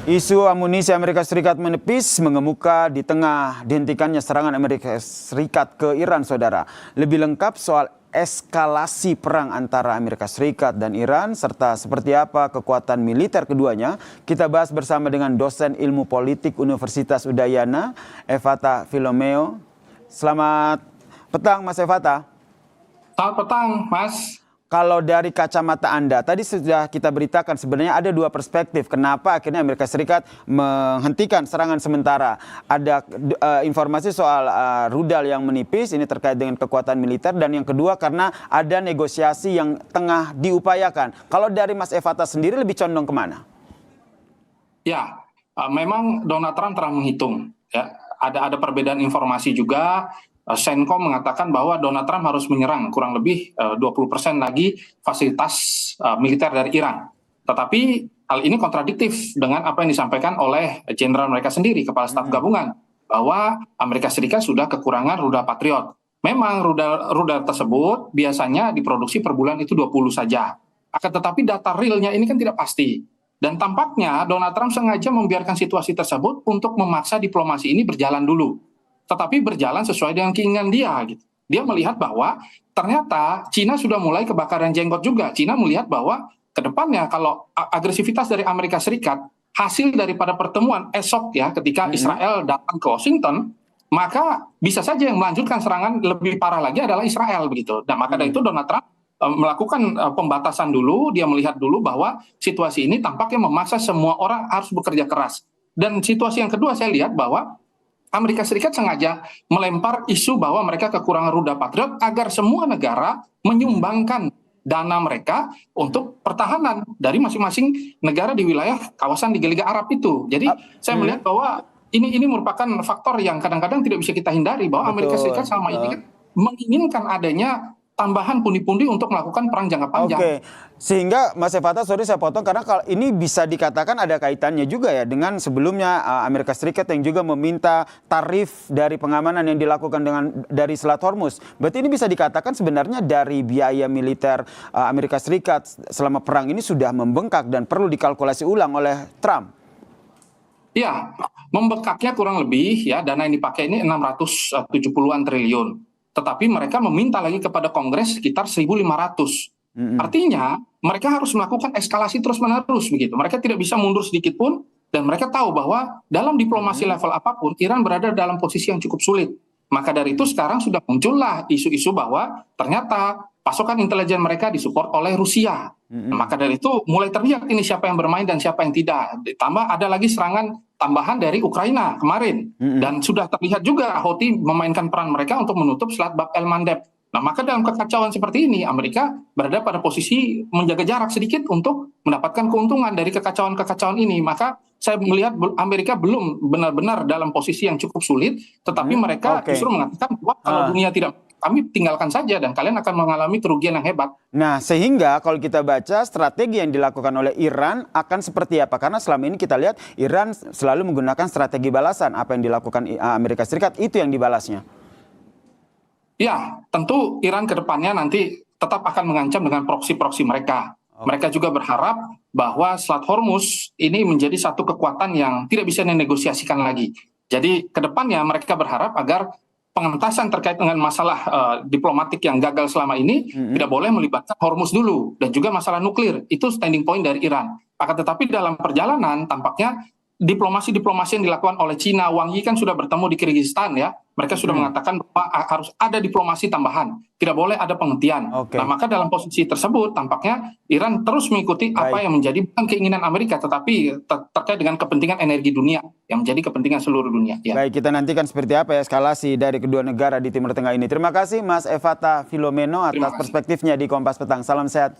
Isu amunisi Amerika Serikat menepis mengemuka di tengah dihentikannya serangan Amerika Serikat ke Iran, saudara. Lebih lengkap soal eskalasi perang antara Amerika Serikat dan Iran, serta seperti apa kekuatan militer keduanya, kita bahas bersama dengan dosen ilmu politik Universitas Udayana, Evata Filomeo. Selamat petang, Mas Evata. Selamat petang, Mas. Kalau dari kacamata Anda, tadi sudah kita beritakan sebenarnya ada dua perspektif. Kenapa akhirnya Amerika Serikat menghentikan serangan sementara. Ada informasi soal rudal yang menipis, ini terkait dengan kekuatan militer. Dan yang kedua karena ada negosiasi yang tengah diupayakan. Kalau dari Mas Evata sendiri lebih condong kemana? Ya, memang Donald Trump telah menghitung. Ya. Ada perbedaan informasi juga. Senko mengatakan bahwa Donald Trump harus menyerang kurang lebih 20% lagi fasilitas militer dari Iran. Tetapi hal ini kontradiktif dengan apa yang disampaikan oleh jenderal mereka sendiri, Kepala Staf Gabungan, bahwa Amerika Serikat sudah kekurangan rudal Patriot. Memang rudal tersebut biasanya diproduksi per bulan itu 20 saja. Akan tetapi data realnya ini kan tidak pasti. Dan tampaknya Donald Trump sengaja membiarkan situasi tersebut untuk memaksa diplomasi ini berjalan dulu. Tetapi berjalan sesuai dengan keinginan dia. Gitu. Dia melihat bahwa ternyata Cina sudah mulai kebakaran jenggot juga. Cina melihat bahwa ke depannya kalau agresivitas dari Amerika Serikat, hasil daripada pertemuan esok ya ketika Israel datang ke Washington, maka bisa saja yang melanjutkan serangan lebih parah lagi adalah Israel begitu. Nah maka dari itu Donald Trump melakukan pembatasan dulu, dia melihat dulu bahwa situasi ini tampaknya memaksa semua orang harus bekerja keras. Dan situasi yang kedua saya lihat bahwa Amerika Serikat sengaja melempar isu bahwa mereka kekurangan rudal Patriot agar semua negara menyumbangkan dana mereka untuk pertahanan dari masing-masing negara di wilayah kawasan di Liga Arab itu. Jadi saya melihat bahwa ini merupakan faktor yang kadang-kadang tidak bisa kita hindari bahwa Amerika Serikat selama ini kan menginginkan adanya tambahan pundi-pundi untuk melakukan perang jangka panjang. Oke, sehingga Mas Evata, sorry saya potong karena kalau ini bisa dikatakan ada kaitannya juga ya dengan sebelumnya Amerika Serikat yang juga meminta tarif dari pengamanan yang dilakukan dari Selat Hormuz. Berarti ini bisa dikatakan sebenarnya dari biaya militer Amerika Serikat selama perang ini sudah membengkak dan perlu dikalkulasi ulang oleh Trump. Ya, membengkaknya kurang lebih ya dana yang dipakai ini 670-an triliun. Tetapi mereka meminta lagi kepada Kongres sekitar 1.500. Artinya mereka harus melakukan eskalasi terus-menerus begitu. Mereka tidak bisa mundur sedikit pun dan mereka tahu bahwa dalam diplomasi level apapun Iran berada dalam posisi yang cukup sulit. Maka dari itu sekarang sudah muncullah isu-isu bahwa ternyata pasokan intelijen mereka disupport oleh Rusia. Maka dari itu mulai terlihat ini siapa yang bermain dan siapa yang tidak. Ditambah ada lagi serangan tambahan dari Ukraina kemarin. Dan sudah terlihat juga Houthi memainkan peran mereka untuk menutup Selat Bab el Mandeb. Nah maka dalam kekacauan seperti ini Amerika berada pada posisi menjaga jarak sedikit untuk mendapatkan keuntungan dari kekacauan-kekacauan ini. Maka saya melihat Amerika belum benar-benar dalam posisi yang cukup sulit. Tetapi mereka justru mengatakan bahwa kalau dunia tidak, kami tinggalkan saja dan kalian akan mengalami kerugian yang hebat. Nah, sehingga kalau kita baca strategi yang dilakukan oleh Iran akan seperti apa? Karena selama ini kita lihat Iran selalu menggunakan strategi balasan. Apa yang dilakukan Amerika Serikat itu yang dibalasnya. Ya, tentu Iran ke depannya nanti tetap akan mengancam dengan proksi-proksi mereka. Mereka juga berharap bahwa Selat Hormuz ini menjadi satu kekuatan yang tidak bisa dinegosiasikan lagi. Jadi ke depannya mereka berharap agar pengentasan terkait dengan masalah diplomatik yang gagal selama ini tidak boleh melibatkan Hormuz dulu dan juga masalah nuklir itu standing point dari Iran. Akan tetapi dalam perjalanan tampaknya diplomasi yang dilakukan oleh Cina, Wang Yi kan sudah bertemu di Kirgistan ya. Mereka sudah mengatakan bahwa harus ada diplomasi tambahan, tidak boleh ada penghentian. Nah maka dalam posisi tersebut tampaknya Iran terus mengikuti apa yang menjadi bukan keinginan Amerika, tetapi terkait dengan kepentingan energi dunia yang menjadi kepentingan seluruh dunia. Ya. Baik, kita nantikan seperti apa eskalasi dari kedua negara di Timur Tengah ini. Terima kasih Mas Evata Filomeno atas perspektifnya di Kompas Petang. Salam sehat.